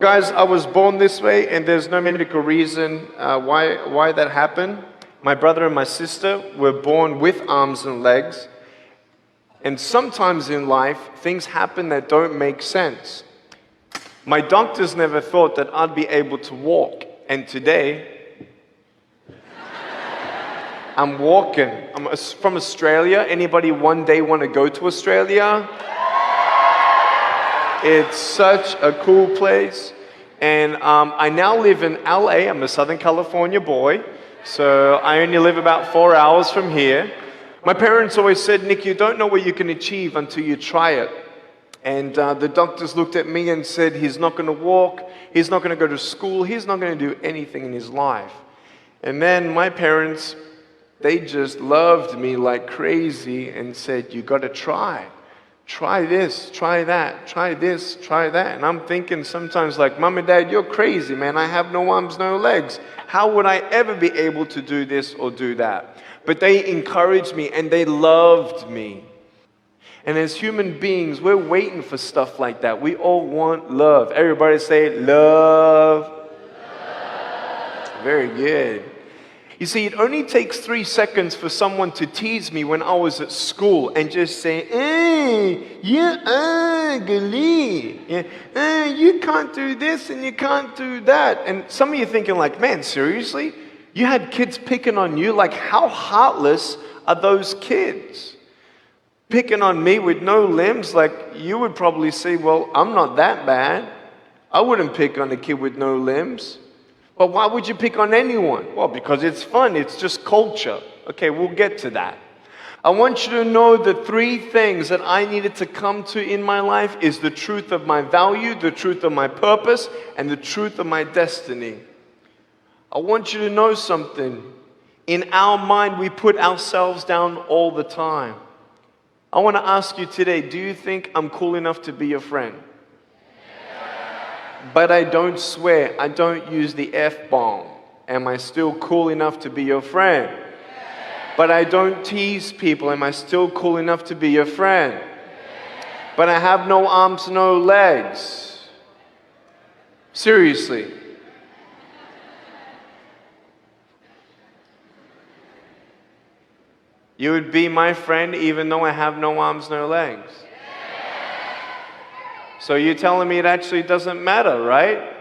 Guys, I was born this way, and there's no medical reason why that happened. My brother and my sister were born with arms and legs, and sometimes in life, things happen that don't make sense. My doctors never thought that I'd be able to walk, and today, I'm walking. I'm from Australia. Anybody one day want to go to Australia? It's such a cool place. And I now live in LA. I'm a Southern California boy. So I only live about 4 hours from here. My parents always said, Nick, you don't know what you can achieve until you try it. And the doctors looked at me and said, he's not going to walk. He's not going to go to school. He's not going to do anything in his life. And then my parents, they just loved me like crazy and said, you got to try. Try this, try that, try this, try that. And I'm thinking sometimes like, Mom and Dad, you're crazy, man. I have no arms, no legs. How would I ever be able to do this or do that? But they encouraged me and they loved me. And as human beings, we're waiting for stuff like that. We all want love. Everybody say, love. Very good. You see, it only takes 3 seconds for someone to tease me when I was at school and just say, you ugly. You can't do this and you can't do that. And some of you thinking like, man, seriously? You had kids picking on you? Like, how heartless are those kids? Picking on me with no limbs? Like, you would probably say, well, I'm not that bad. I wouldn't pick on a kid with no limbs. But why would you pick on anyone? Well, because it's fun. It's just culture. Okay, we'll get to that. I want you to know the 3 things that I needed to come to in my life is the truth of my value, the truth of my purpose, and the truth of my destiny. I want you to know something. In our mind, we put ourselves down all the time. I want to ask you today, do you think I'm cool enough to be your friend? But I don't swear. I don't use the F-bomb. Am I still cool enough to be your friend? But I don't tease people. Am I still cool enough to be your friend? But I have no arms, no legs. Seriously. You would be my friend even though I have no arms, no legs. So you're telling me it actually doesn't matter, right?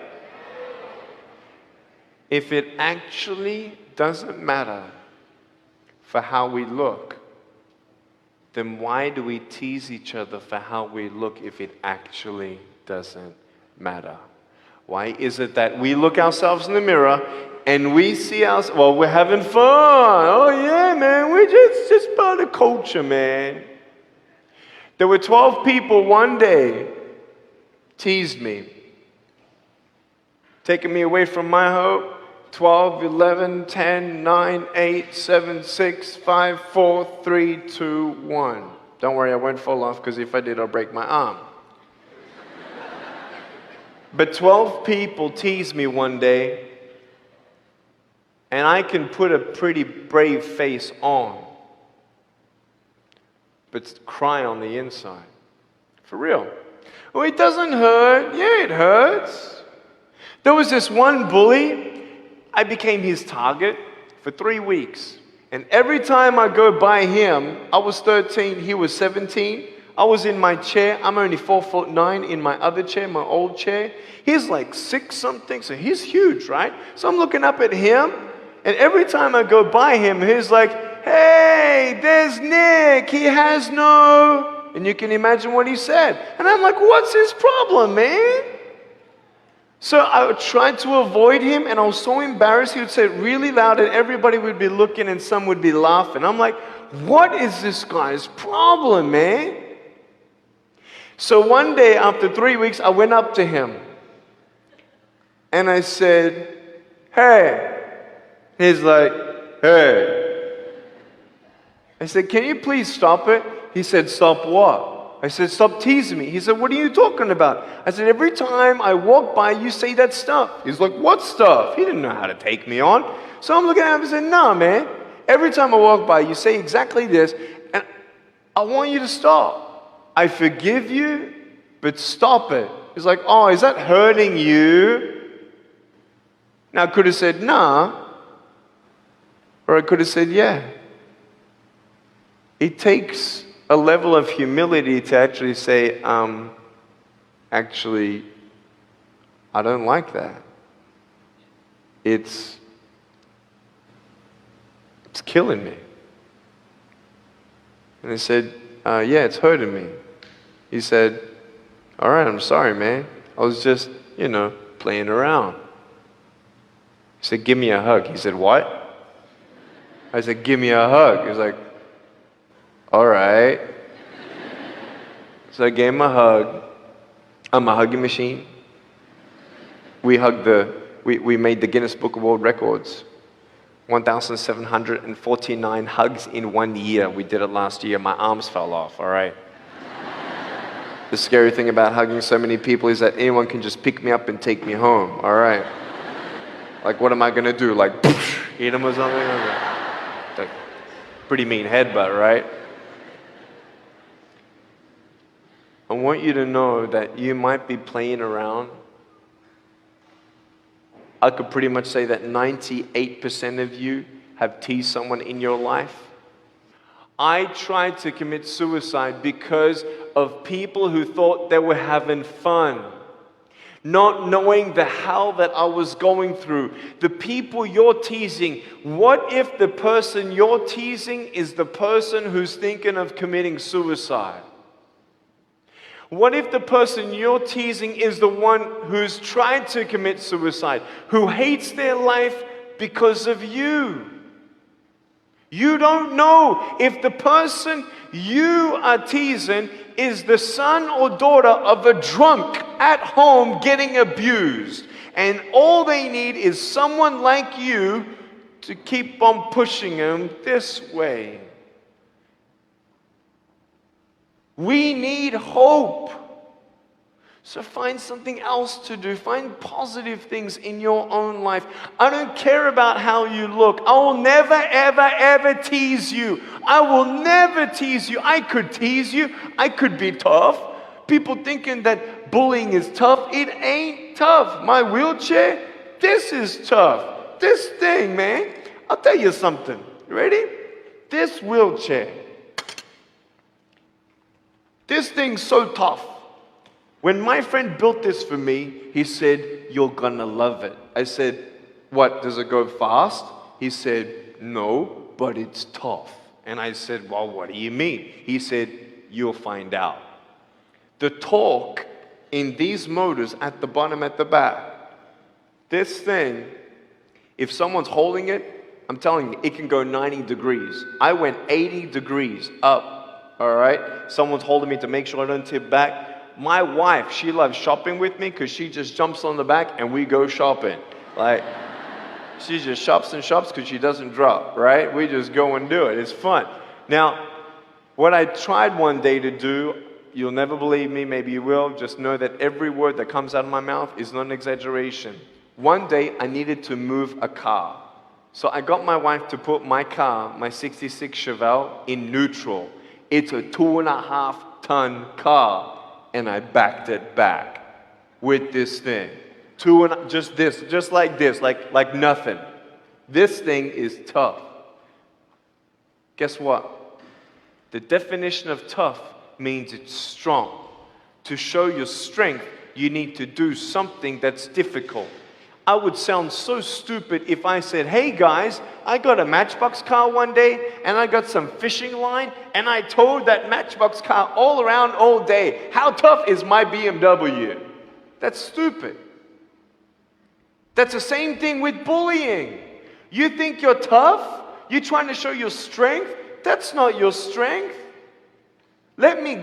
If it actually doesn't matter for how we look, then why do we tease each other for how we look if it actually doesn't matter? Why is it that we look ourselves in the mirror and we see ourselves, well, we're having fun. Oh yeah, man, we're just part of culture, man. There were 12 people one day teased me, taking me away from my hope. 12, 11, 10, 9, 8, 7, 6, 5, 4, 3, 2, 1. Don't worry, I won't fall off, because if I did, I'll break my arm. But 12 people teased me one day, and I can put a pretty brave face on, but cry on the inside. For real. Oh, it doesn't hurt. Yeah, it hurts. There was this one bully. I became his target for 3 weeks. And every time I go by him, I was 13, he was 17. I was in my chair. I'm only 4'9" in my other chair, my old chair. He's like 6 something, so he's huge, right? So I'm looking up at him, and every time I go by him, he's like, hey, there's Nick. He has no... And you can imagine what he said. And I'm like, what's his problem, man? So I tried to avoid him, and I was so embarrassed. He would say it really loud, and everybody would be looking, and some would be laughing. I'm like, what is this guy's problem, man? So one day, after 3 weeks, I went up to him. And I said, hey. He's like, hey. I said, can you please stop it? He said, stop what? I said, stop teasing me. He said, what are you talking about? I said, every time I walk by, you say that stuff. He's like, what stuff? He didn't know how to take me on. So I'm looking at him and said, nah, man. Every time I walk by, you say exactly this, and I want you to stop. I forgive you, but stop it. He's like, oh, is that hurting you? Now I could have said, nah. Or I could have said, yeah. It takes a level of humility to actually say, actually, I don't like that. It's killing me. And I said, yeah, it's hurting me. He said, all right, I'm sorry, man. I was just, playing around. He said, give me a hug. He said, what? I said, give me a hug. He's like, all right. So I gave him a hug. I'm a hugging machine. We made the Guinness Book of World Records. 1,749 hugs in 1 year. We did it last year. My arms fell off, all right? The scary thing about hugging so many people is that anyone can just pick me up and take me home, all right? Like, what am I gonna do? Like, hit him or something? Like, pretty mean headbutt, right? I want you to know that you might be playing around. I could pretty much say that 98% of you have teased someone in your life. I tried to commit suicide because of people who thought they were having fun, not knowing the hell that I was going through. The people you're teasing, what if the person you're teasing is the person who's thinking of committing suicide? What if the person you're teasing is the one who's tried to commit suicide, who hates their life because of you? You don't know if the person you are teasing is the son or daughter of a drunk at home getting abused. And all they need is someone like you to keep on pushing them this way. We need hope. So find something else to do. Find positive things in your own life. I don't care about how you look. I will never, ever, ever tease you. I will never tease you. I could tease you. I could be tough. People thinking that bullying is tough. It ain't tough. My wheelchair, this is tough. This thing, man. I'll tell you something. You ready? This wheelchair. This thing's so tough. When my friend built this for me, he said, you're gonna love it. I said, what, does it go fast? He said, no, but it's tough. And I said, well, what do you mean? He said, you'll find out. The torque in these motors at the bottom, at the back, this thing, if someone's holding it, I'm telling you, it can go 90 degrees. I went 80 degrees up. All right? Someone's holding me to make sure I don't tip back. My wife, she loves shopping with me because she just jumps on the back and we go shopping. Like, she just shops and shops because she doesn't drop, right? We just go and do it. It's fun. Now, what I tried one day to do, you'll never believe me, maybe you will, just know that every word that comes out of my mouth is not an exaggeration. One day, I needed to move a car. So I got my wife to put my car, my 66 Chevelle, in neutral. It's a 2.5-ton car, and I backed it back with this thing. Just like this, like nothing. This thing is tough. Guess what? The definition of tough means it's strong. To show your strength, you need to do something that's difficult. I would sound so stupid if I said, hey guys, I got a Matchbox car one day and I got some fishing line and I towed that Matchbox car all around all day. How tough is my BMW? That's stupid. That's the same thing with bullying. You think you're tough? You're trying to show your strength? That's not your strength. Let me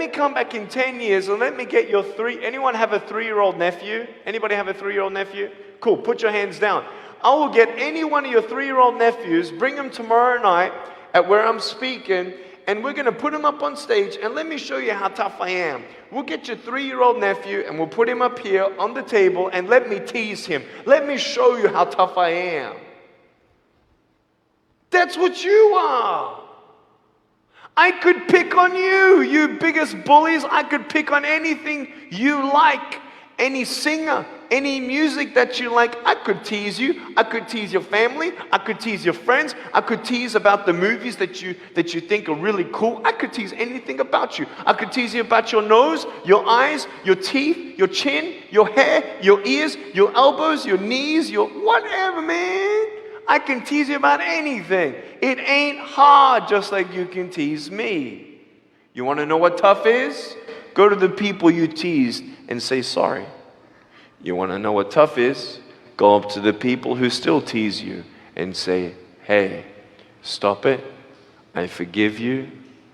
come back in 10 years and let me get your anyone have a 3-year-old nephew? Anybody have a 3-year-old nephew? Cool, put your hands down. I will get any one of your 3-year-old nephews, bring them tomorrow night at where I'm speaking, and we're going to put him up on stage, and let me show you how tough I am. We'll get your 3-year-old nephew, and we'll put him up here on the table, and let me tease him. Let me show you how tough I am. That's what you are. I could pick on you, you biggest bullies. I could pick on anything you like. Any singer, any music that you like, I could tease you. I could tease your family. I could tease your friends. I could tease about the movies that you think are really cool. I could tease anything about you. I could tease you about your nose, your eyes, your teeth, your chin, your hair, your ears, your elbows, your knees, your whatever, man. I can tease you about anything. It ain't hard, just like you can tease me. You want to know what tough is? Go to the people you teased and say sorry. You want to know what tough is? Go up to the people who still tease you and say, hey, stop it. I forgive you,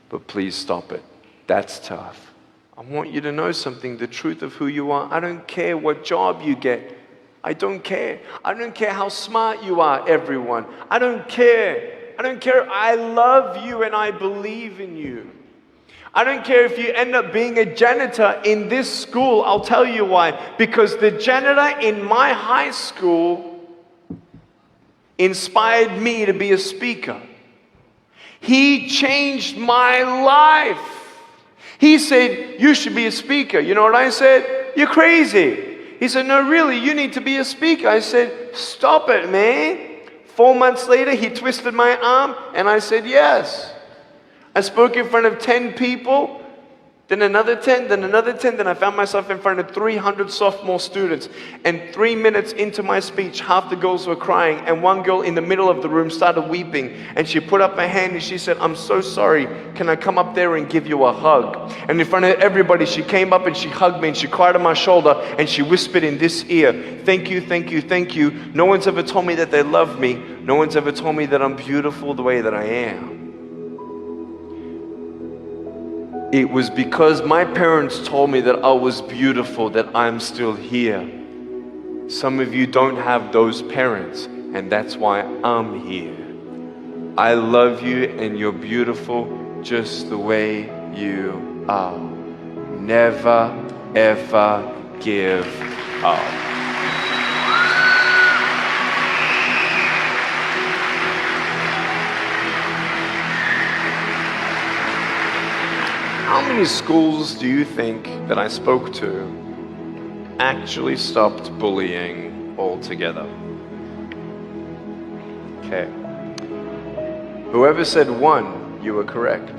but please stop it. That's tough. I want you to know something, the truth of who you are. I don't care what job you get. I don't care. I don't care how smart you are, everyone. I don't care. I don't care. I love you and I believe in you. I don't care if you end up being a janitor in this school. I'll tell you why. Because the janitor in my high school inspired me to be a speaker. He changed my life. He said, you should be a speaker. You know what I said? You're crazy. He said, no, really, you need to be a speaker. I said, stop it, man. 4 months later, he twisted my arm, and I said, yes. I spoke in front of 10 people, then another 10, then another 10, then I found myself in front of 300 sophomore students. And 3 minutes into my speech, half the girls were crying, and one girl in the middle of the room started weeping, and she put up her hand and she said, I'm so sorry, can I come up there and give you a hug? And in front of everybody, she came up and she hugged me and she cried on my shoulder and she whispered in this ear, thank you, thank you, thank you. No one's ever told me that they love me. No one's ever told me that I'm beautiful the way that I am. It was because my parents told me that I was beautiful that I'm still here. Some of you don't have those parents, and that's why I'm here. I love you and you're beautiful just the way you are. Never, ever give up. How many schools do you think that I spoke to actually stopped bullying altogether? Okay. Whoever said one, you were correct.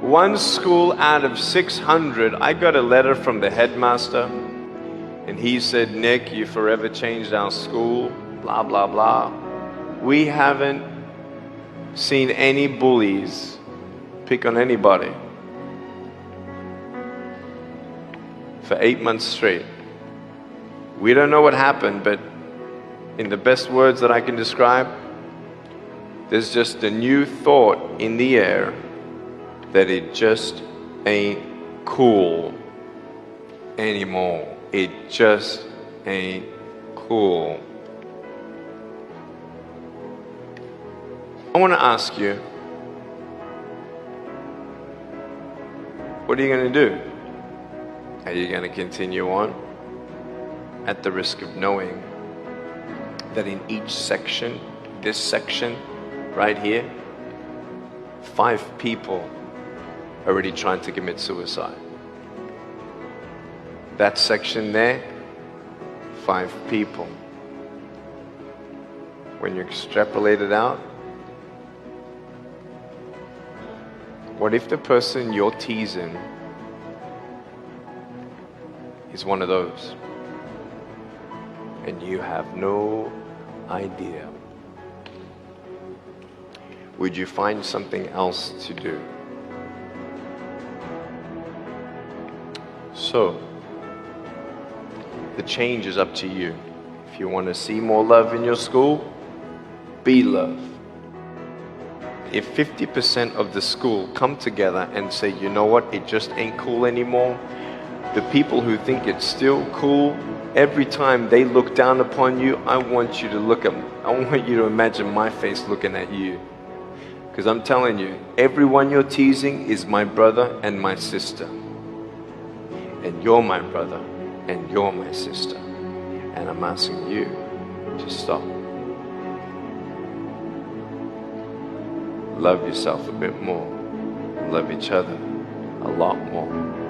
One school out of 600, I got a letter from the headmaster, and he said, Nick, you forever changed our school, blah, blah, blah. We haven't seen any bullies pick on anybody for 8 months straight. We don't know what happened, but in the best words that I can describe, there's just a new thought in the air that it just ain't cool anymore. It just ain't cool. I want to ask you, what are you going to do? Are you going to continue on at the risk of knowing that in each section, this section right here, 5 people already trying to commit suicide? That section there, 5 people. When you extrapolate it out, what if the person you're teasing is one of those, and you have no idea? Would you find something else to do? So, the change is up to you. If you want to see more love in your school, be love. If 50% of the school come together and say, you know what, it just ain't cool anymore, the people who think it's still cool, every time they look down upon you, I want you to imagine my face looking at you. Because I'm telling you, everyone you're teasing is my brother and my sister. And you're my brother and you're my sister. And I'm asking you to stop. love yourself a bit more, and love each other a lot more.